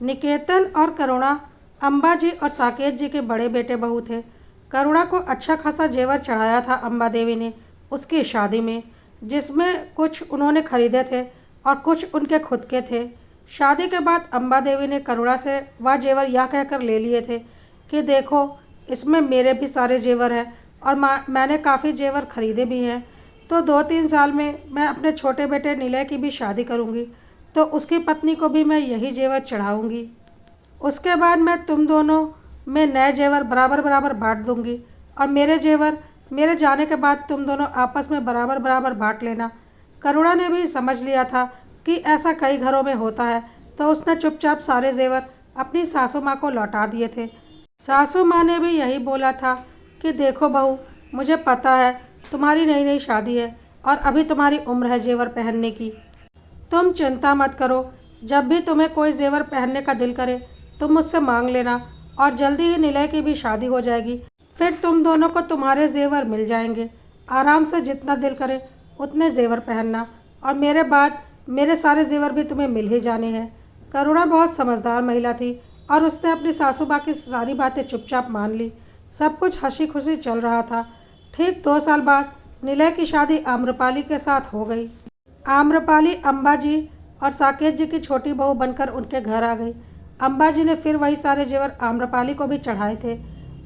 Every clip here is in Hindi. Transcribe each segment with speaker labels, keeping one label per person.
Speaker 1: निकेतन और करुणा अम्बा जी और साकेत जी के बड़े बेटे बहू थे। करुणा को अच्छा खासा जेवर चढ़ाया था अम्बा देवी ने उसकी शादी में, जिसमें कुछ उन्होंने खरीदे थे और कुछ उनके खुद के थे। शादी के बाद अम्बा देवी ने करुणा से वह जेवर यह कहकर ले लिए थे कि देखो, इसमें मेरे भी सारे जेवर हैं और मैंने काफ़ी जेवर खरीदे भी हैं। तो 2-3 साल में मैं अपने छोटे बेटे निलय की भी शादी करूँगी, तो उसकी पत्नी को भी मैं यही जेवर चढ़ाऊँगी। उसके बाद मैं तुम दोनों में नए जेवर बराबर बराबर बांट दूँगी और मेरे जेवर मेरे जाने के बाद तुम दोनों आपस में बराबर बराबर बांट लेना। करुणा ने भी समझ लिया था कि ऐसा कई घरों में होता है, तो उसने चुपचाप सारे जेवर अपनी सासू माँ को लौटा दिए थे। सासू माँ ने भी यही बोला था कि देखो बहू, मुझे पता है तुम्हारी नई नई शादी है और अभी तुम्हारी उम्र है जेवर पहनने की। तुम चिंता मत करो, जब भी तुम्हें कोई जेवर पहनने का दिल करे तुम मुझसे मांग लेना और जल्दी ही निलय की भी शादी हो जाएगी। फिर तुम दोनों को तुम्हारे जेवर मिल जाएंगे। आराम से जितना दिल करे उतने जेवर पहनना और मेरे बाद मेरे सारे जेवर भी तुम्हें मिल ही जाने हैं। करुणा बहुत समझदार महिला थी और उसने अपनी सासू माँ की सारी बातें चुपचाप मान ली। सब कुछ हंसी खुशी चल रहा था। ठीक 2 साल बाद निलय की शादी आम्रपाली के साथ हो गई। आम्रपाली अम्बा जी और साकेत जी की छोटी बहू बनकर उनके घर आ गई। अम्बा जी ने फिर वही सारे जेवर आम्रपाली को भी चढ़ाए थे।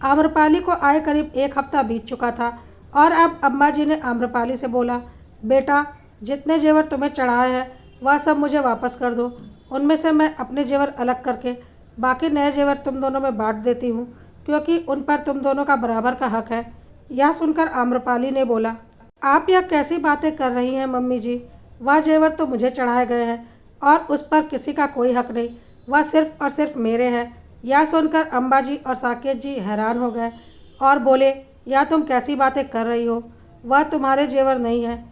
Speaker 1: आम्रपाली को आए करीब 1 हफ्ता बीत चुका था और अब अम्बा जी ने आम्रपाली से बोला, बेटा, जितने जेवर तुम्हें चढ़ाए हैं वह सब मुझे वापस कर दो। उनमें से मैं अपने जेवर अलग करके बाकी नए जेवर तुम दोनों में बांट देती हूँ, क्योंकि उन पर तुम दोनों का बराबर का हक है। यह सुनकर आम्रपाली ने बोला, आप यह कैसी बातें कर रही हैं मम्मी जी? वह जेवर तो मुझे चढ़ाए गए हैं और उस पर किसी का कोई हक नहीं, वह सिर्फ और सिर्फ मेरे हैं। यह सुनकर अम्बा जी और साकेत जी हैरान हो गए और बोले, यह तुम कैसी बातें कर रही हो? वह तुम्हारे जेवर नहीं है।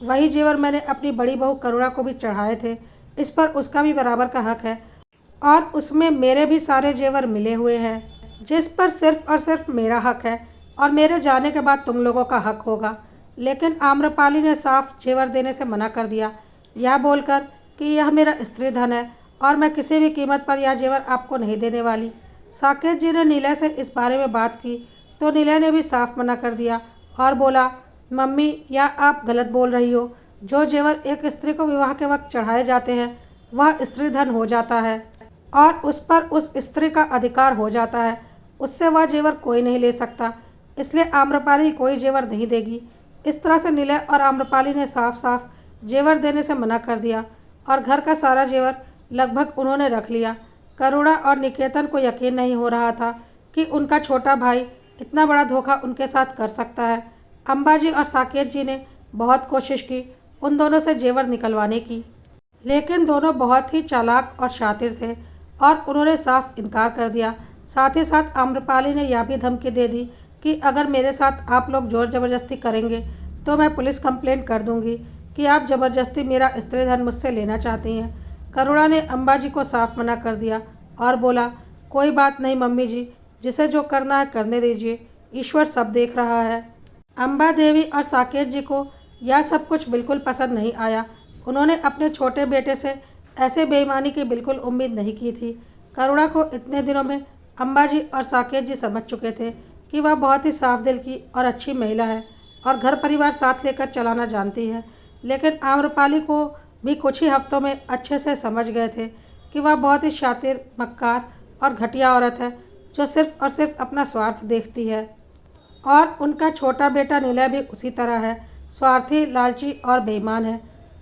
Speaker 1: वही जेवर मैंने अपनी बड़ी बहू करुणा को भी चढ़ाए थे, इस पर उसका भी बराबर का हक है और उसमें मेरे भी सारे जेवर मिले हुए हैं, जिस पर सिर्फ और सिर्फ मेरा हक है और मेरे जाने के बाद तुम लोगों का हक होगा। लेकिन आम्रपाली ने साफ जेवर देने से मना कर दिया, यह बोलकर कि यह मेरा स्त्री धन है और मैं किसी भी कीमत पर यह जेवर आपको नहीं देने वाली। साकेत जी ने निलय से इस बारे में बात की तो निलय ने भी साफ मना कर दिया और बोला, मम्मी, यह आप गलत बोल रही हो। जो जेवर एक स्त्री को विवाह के वक्त चढ़ाए जाते हैं वह स्त्री धन हो जाता है और उस पर उस स्त्री का अधिकार हो जाता है। उससे वह जेवर कोई नहीं ले सकता, इसलिए आम्रपाली कोई जेवर नहीं देगी। इस तरह से निलय और आम्रपाली ने साफ साफ जेवर देने से मना कर दिया और घर का सारा जेवर लगभग उन्होंने रख लिया। करुणा और निकेतन को यकीन नहीं हो रहा था कि उनका छोटा भाई इतना बड़ा धोखा उनके साथ कर सकता है। अम्बा जी और साकेत जी ने बहुत कोशिश की उन दोनों से जेवर निकलवाने की, लेकिन दोनों बहुत ही चालाक और शातिर थे और उन्होंने साफ इनकार कर दिया। साथ ही साथ आम्रपाली ने यह भी धमकी दे दी कि अगर मेरे साथ आप लोग जोर ज़बरदस्ती करेंगे तो मैं पुलिस कंप्लेंट कर दूंगी कि आप ज़बरदस्ती मेरा स्त्री धन मुझसे लेना चाहती हैं। करुणा ने अम्बा जी को साफ मना कर दिया और बोला, कोई बात नहीं मम्मी जी, जिसे जो करना है करने दीजिए, ईश्वर सब देख रहा है। अम्बा देवी और साकेत जी को यह सब कुछ बिल्कुल पसंद नहीं आया। उन्होंने अपने छोटे बेटे से ऐसे बेईमानी की बिल्कुल उम्मीद नहीं की थी। करुणा को इतने दिनों में अम्बा जी और साकेत जी समझ चुके थे कि वह बहुत ही साफ दिल की और अच्छी महिला है और घर परिवार साथ लेकर चलाना जानती है। लेकिन आम्रपाली को भी कुछ ही हफ्तों में अच्छे से समझ गए थे कि वह बहुत ही शातिर, मक्कार और घटिया औरत है जो सिर्फ और सिर्फ अपना स्वार्थ देखती है। और उनका छोटा बेटा निलय भी उसी तरह है, स्वार्थी, लालची और बेईमान है।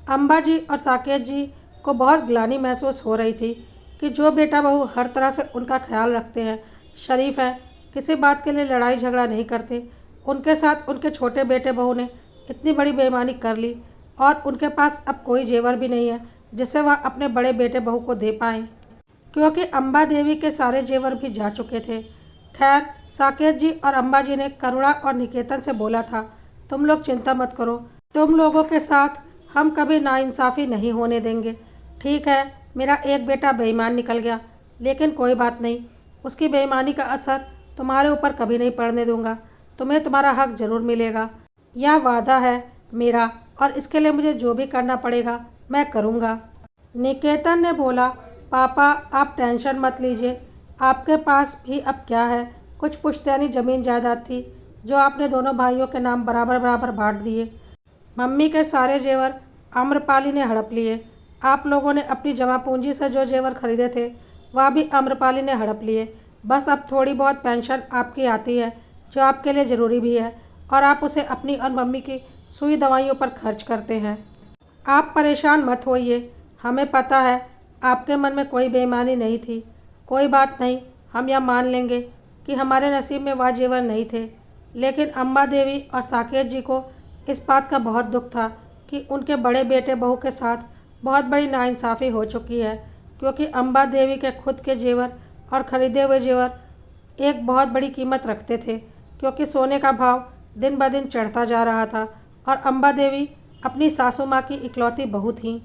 Speaker 1: अम्बा जी और साकेत जी को बहुत ग्लानि महसूस हो रही थी कि जो बेटा बहू हर तरह से उनका ख्याल रखते हैं, शरीफ हैं, किसी बात के लिए लड़ाई झगड़ा नहीं करते, उनके साथ उनके छोटे बेटे बहू ने इतनी बड़ी बेईमानी कर ली और उनके पास अब कोई जेवर भी नहीं है जिससे वह अपने बड़े बेटे बहू को दे पाएँ, क्योंकि अम्बा देवी के सारे जेवर भी जा चुके थे। खैर, साकेत जी और अम्बा जी ने करुणा और निकेतन से बोला था, तुम लोग चिंता मत करो, तुम लोगों के साथ हम कभी नाइंसाफ़ी नहीं होने देंगे। ठीक है, मेरा एक बेटा बेईमान निकल गया, लेकिन कोई बात नहीं, उसकी बेईमानी का असर तुम्हारे ऊपर कभी नहीं पड़ने दूंगा। तुम्हें तुम्हारा हक ज़रूर मिलेगा, यह वादा है मेरा, और इसके लिए मुझे जो भी करना पड़ेगा मैं करूँगा। निकेतन ने बोला, पापा आप टेंशन मत लीजिए, आपके पास भी अब क्या है, कुछ पुश्तैनी ज़मीन जायदाद थी जो आपने दोनों भाइयों के नाम बराबर बराबर बांट दिए। मम्मी के सारे जेवर आम्रपाली ने हड़प लिए। आप लोगों ने अपनी जमा पूंजी से जो जेवर खरीदे थे वह भी आम्रपाली ने हड़प लिए। बस अब थोड़ी बहुत पेंशन आपकी आती है जो आपके लिए ज़रूरी भी है, और आप उसे अपनी और मम्मी की सुई दवाइयों पर खर्च करते हैं। आप परेशान मत होइए, हमें पता है आपके मन में कोई बेईमानी नहीं थी। कोई बात नहीं, हम यह मान लेंगे कि हमारे नसीब में वह जेवर नहीं थे, लेकिन अम्बा देवी और साकेत जी को इस बात का बहुत दुख था कि उनके बड़े बेटे बहू के साथ बहुत बड़ी नाइंसाफ़ी हो चुकी है, क्योंकि अम्बा देवी के खुद के जेवर और ख़रीदे हुए जेवर एक बहुत बड़ी कीमत रखते थे, क्योंकि सोने का भाव दिन ब दिन चढ़ता जा रहा था और अम्बा देवी अपनी सासू माँ की इकलौती बहू थीं।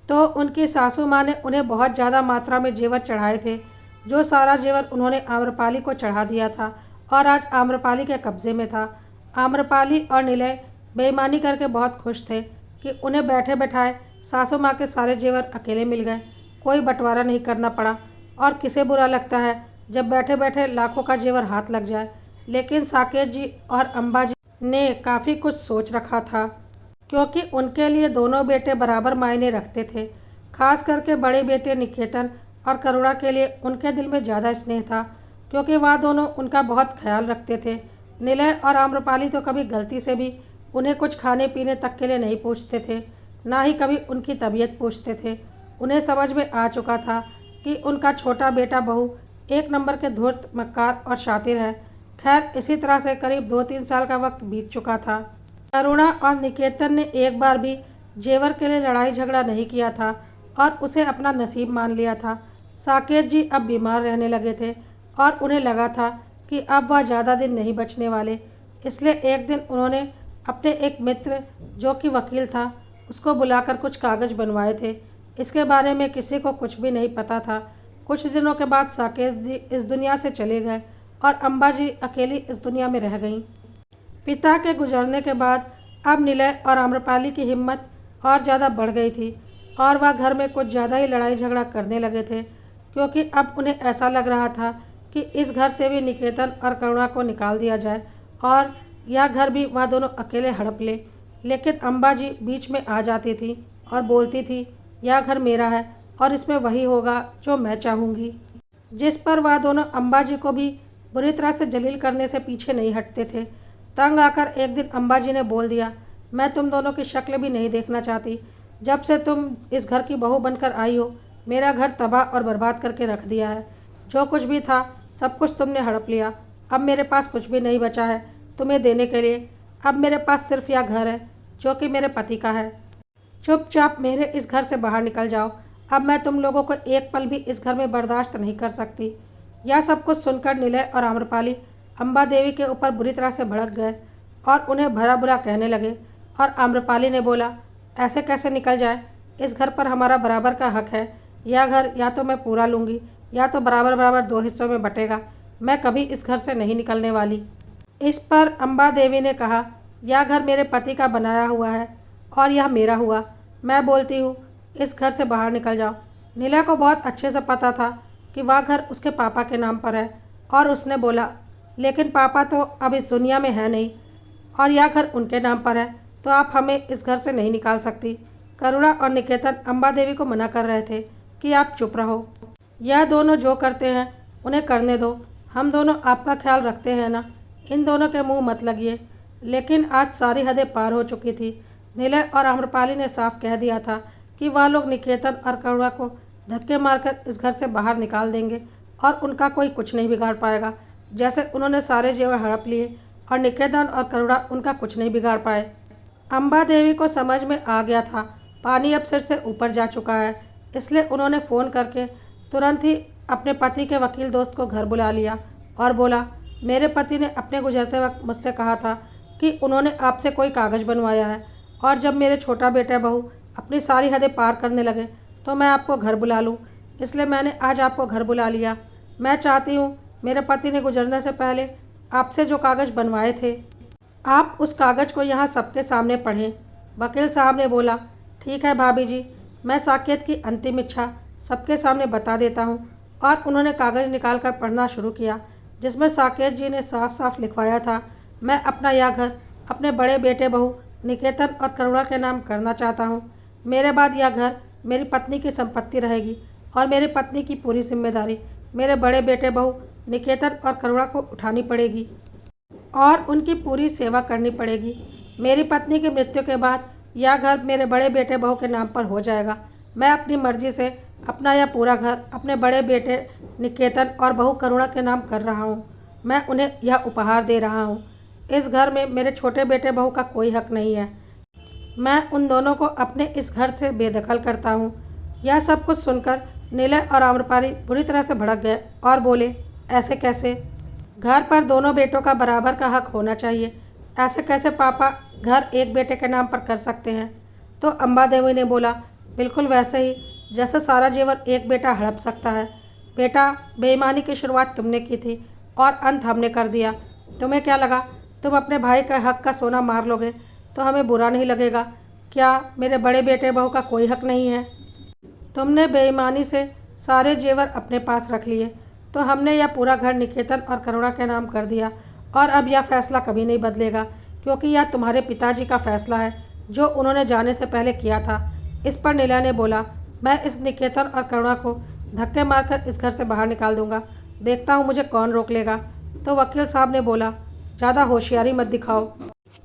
Speaker 1: तो उनकी सासू माँ ने उन्हें बहुत ज़्यादा मात्रा में जेवर चढ़ाए थे, जो सारा जेवर उन्होंने आम्रपाली को चढ़ा दिया था और आज आम्रपाली के कब्ज़े में था। आम्रपाली और निलय बेईमानी करके बहुत खुश थे कि उन्हें बैठे बैठाए सासू माँ के सारे जेवर अकेले मिल गए, कोई बंटवारा नहीं करना पड़ा। और किसे बुरा लगता है जब बैठे बैठे लाखों का जेवर हाथ लग जाए, लेकिन साकेत जी और अम्बा जी ने काफ़ी कुछ सोच रखा था, क्योंकि उनके लिए दोनों बेटे बराबर मायने रखते थे। खास करके बड़े बेटे निकेतन और करुणा के लिए उनके दिल में ज़्यादा स्नेह था, क्योंकि वह दोनों उनका बहुत ख्याल रखते थे। निलय और आम्रपाली तो कभी गलती से भी उन्हें कुछ खाने पीने तक के लिए नहीं पूछते थे, ना ही कभी उनकी तबीयत पूछते थे। उन्हें समझ में आ चुका था कि उनका छोटा बेटा बहू एक नंबर के धूर्त, मक्कार और शातिर है। खैर, इसी तरह से करीब 2-3 साल का वक्त बीत चुका था। करुणा और निकेतन ने एक बार भी जेवर के लिए लड़ाई झगड़ा नहीं किया था और उसे अपना नसीब मान लिया था। साकेत जी अब बीमार रहने लगे थे और उन्हें लगा था कि अब वह ज़्यादा दिन नहीं बचने वाले। इसलिए एक दिन उन्होंने अपने एक मित्र जो कि वकील था उसको बुलाकर कुछ कागज़ बनवाए थे। इसके बारे में किसी को कुछ भी नहीं पता था। कुछ दिनों के बाद साकेत जी इस दुनिया से चले गए और अम्बा जी अकेली इस दुनिया में रह गईं। पिता के गुजरने के बाद अब निलय और आम्रपाली की हिम्मत और ज़्यादा बढ़ गई थी और वह घर में कुछ ज़्यादा ही लड़ाई झगड़ा करने लगे थे, क्योंकि अब उन्हें ऐसा लग रहा था कि इस घर से भी निकेतन और करुणा को निकाल दिया जाए और यह घर भी वह दोनों अकेले हड़प ले। लेकिन अम्बा जी बीच में आ जाती थी और बोलती थी, यह घर मेरा है और इसमें वही होगा जो मैं चाहूँगी। जिस पर वह दोनों अम्बा जी को भी बुरी तरह से जलील करने से पीछे नहीं हटते थे। तंग आकर एक दिन अम्बा जी ने बोल दिया, मैं तुम दोनों की शक्ल भी नहीं देखना चाहती। जब से तुम इस घर की बहू बनकर आई हो, मेरा घर तबाह और बर्बाद करके रख दिया है। जो कुछ भी था सब कुछ तुमने हड़प लिया। अब मेरे पास कुछ भी नहीं बचा है तुम्हें देने के लिए। अब मेरे पास सिर्फ यह घर है जो कि मेरे पति का है। चुपचाप मेरे इस घर से बाहर निकल जाओ। अब मैं तुम लोगों को एक पल भी इस घर में बर्दाश्त नहीं कर सकती। यह सब कुछ सुनकर निलय और आम्रपाली अम्बा देवी के ऊपर बुरी तरह से भड़क गए और उन्हें भला बुरा कहने लगे। और आम्रपाली ने बोला, ऐसे कैसे निकल जाए, इस घर पर हमारा बराबर का हक है। यह घर या तो मैं पूरा लूँगी या तो बराबर बराबर 2 हिस्सों में बटेगा। मैं कभी इस घर से नहीं निकलने वाली। इस पर अम्बा देवी ने कहा, यह घर मेरे पति का बनाया हुआ है और यह मेरा हुआ। मैं बोलती हूँ इस घर से बाहर निकल जाओ। निलय को बहुत अच्छे से पता था कि वह घर उसके पापा के नाम पर है और उसने बोला, लेकिन पापा तो अब इस दुनिया में है नहीं और यह घर उनके नाम पर है, तो आप हमें इस घर से नहीं निकाल सकती। करुणा और निकेतन अम्बा देवी को मना कर रहे थे कि आप चुप रहो, यह दोनों जो करते हैं उन्हें करने दो, हम दोनों आपका ख्याल रखते हैं ना, इन दोनों के मुंह मत लगिए। लेकिन आज सारी हदें पार हो चुकी थी। निलय और आम्रपाली ने साफ कह दिया था कि वह लोग निकेतन और करुणा को धक्के मारकर इस घर से बाहर निकाल देंगे और उनका कोई कुछ नहीं बिगाड़ पाएगा। जैसे उन्होंने सारे जेवर हड़प लिए और निकेतन और करुणा उनका कुछ नहीं बिगाड़ पाए। अम्बा देवी को समझ में आ गया था पानी अब सिर से ऊपर जा चुका है, इसलिए उन्होंने फ़ोन करके तुरंत ही अपने पति के वकील दोस्त को घर बुला लिया और बोला, मेरे पति ने अपने गुजरते वक्त मुझसे कहा था कि उन्होंने आपसे कोई कागज़ बनवाया है और जब मेरे छोटा बेटा बहू अपनी सारी हदें पार करने लगे तो मैं आपको घर बुला लूँ, इसलिए मैंने आज आपको घर बुला लिया। मैं चाहती हूँ मेरे पति ने गुजरने से पहले आपसे जो कागज़ बनवाए थे आप उस कागज़ को यहाँ सबके सामने पढ़ें। वकील साहब ने बोला, ठीक है भाभी जी, मैं साकेत की अंतिम इच्छा सबके सामने बता देता हूँ। और उन्होंने कागज़ निकाल कर पढ़ना शुरू किया, जिसमें साकेत जी ने साफ साफ लिखवाया था, मैं अपना यह घर अपने बड़े बेटे बहू निकेतन और करुणा के नाम करना चाहता हूँ। मेरे बाद यह घर मेरी पत्नी की संपत्ति रहेगी और मेरी पत्नी की पूरी जिम्मेदारी मेरे बड़े बेटे बहू निकेतन और करुणा को उठानी पड़ेगी और उनकी पूरी सेवा करनी पड़ेगी। मेरी पत्नी की मृत्यु के बाद यह घर मेरे बड़े बेटे बहू के नाम पर हो जाएगा। मैं अपनी मर्जी से अपना यह पूरा घर अपने बड़े बेटे निकेतन और बहू करुणा के नाम कर रहा हूँ। मैं उन्हें यह उपहार दे रहा हूँ। इस घर में मेरे छोटे बेटे बहू का कोई हक नहीं है। मैं उन दोनों को अपने इस घर से बेदखल करता हूँ। यह सब कुछ सुनकर निलय और आम्रपाली बुरी तरह से भड़क गए और बोले, ऐसे कैसे? घर पर दोनों बेटों का बराबर का हक होना चाहिए। ऐसे कैसे पापा घर एक बेटे के नाम पर कर सकते हैं? तो अम्बा देवी ने बोला, बिल्कुल वैसे ही जैसे सारा जेवर एक बेटा हड़प सकता है। बेटा, बेईमानी की शुरुआत तुमने की थी और अंत हमने कर दिया। तुम्हें क्या लगा तुम अपने भाई का हक का सोना मार लोगे तो हमें बुरा नहीं लगेगा? क्या मेरे बड़े बेटे बहू का कोई हक नहीं है? तुमने बेईमानी से सारे जेवर अपने पास रख लिए तो हमने यह पूरा घर निकेतन और करुणा के नाम कर दिया और अब यह फैसला कभी नहीं बदलेगा, क्योंकि यह तुम्हारे पिताजी का फैसला है जो उन्होंने जाने से पहले किया था। इस पर नीला ने बोला, मैं इस निकेतन और करुणा को धक्के मारकर इस घर से बाहर निकाल दूंगा। देखता हूँ मुझे कौन रोक लेगा। तो वकील साहब ने बोला, ज़्यादा होशियारी मत दिखाओ।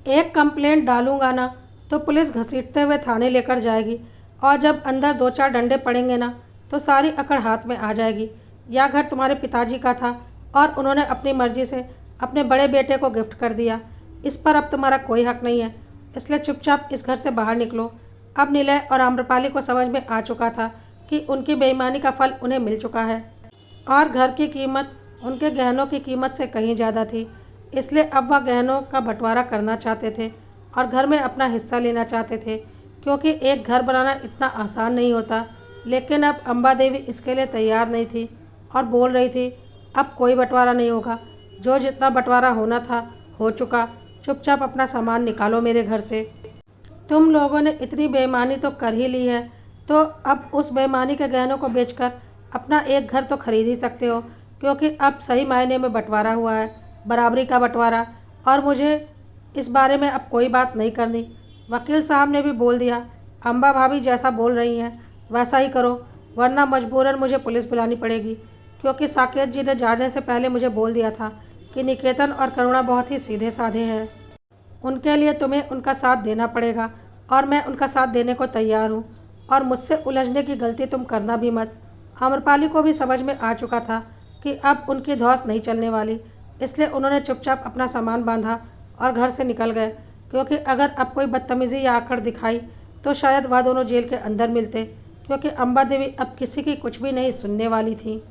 Speaker 1: एक कंप्लेंट डालूंगा ना तो पुलिस घसीटते हुए थाने लेकर जाएगी और जब अंदर 2-4 डंडे पड़ेंगे ना तो सारी अकड़ हाथ में आ जाएगी। यह घर तुम्हारे पिताजी का था और उन्होंने अपनी मर्जी से अपने बड़े बेटे को गिफ्ट कर दिया। इस पर अब तुम्हारा कोई हक नहीं है, इसलिए चुपचाप इस घर से बाहर निकलो। अब निलय और आम्रपाली को समझ में आ चुका था कि उनकी बेईमानी का फल उन्हें मिल चुका है और घर की कीमत उनके गहनों की कीमत से कहीं ज़्यादा थी। इसलिए अब वह गहनों का बंटवारा करना चाहते थे और घर में अपना हिस्सा लेना चाहते थे, क्योंकि एक घर बनाना इतना आसान नहीं होता। लेकिन अब अम्बा देवी इसके लिए तैयार नहीं थी और बोल रही थी, अब कोई बंटवारा नहीं होगा। जो जितना बंटवारा होना था हो चुका। चुपचाप अपना सामान निकालो मेरे घर से। तुम लोगों ने इतनी बेईमानी तो कर ही ली है, तो अब उस बेईमानी के गहनों को बेचकर अपना एक घर तो खरीद ही सकते हो, क्योंकि अब सही मायने में बंटवारा हुआ है, बराबरी का बंटवारा। और मुझे इस बारे में अब कोई बात नहीं करनी। वकील साहब ने भी बोल दिया, अम्बा भाभी जैसा बोल रही हैं वैसा ही करो, वरना मजबूरन मुझे पुलिस बुलानी पड़ेगी, क्योंकि साकेत जी ने जाने से पहले मुझे बोल दिया था कि निकेतन और करुणा बहुत ही सीधे साधे हैं। उनके लिए तुम्हें उनका साथ देना पड़ेगा और मैं उनका साथ देने को तैयार हूँ, और मुझसे उलझने की गलती तुम करना भी मत। आम्रपाली को भी समझ में आ चुका था कि अब उनकी धौंस नहीं चलने वाली, इसलिए उन्होंने चुपचाप अपना सामान बांधा और घर से निकल गए, क्योंकि अगर अब कोई बदतमीज़ी या आकड़ दिखाई तो शायद वह दोनों जेल के अंदर मिलते, क्योंकि अम्बा देवी अब किसी की कुछ भी नहीं सुनने वाली थी।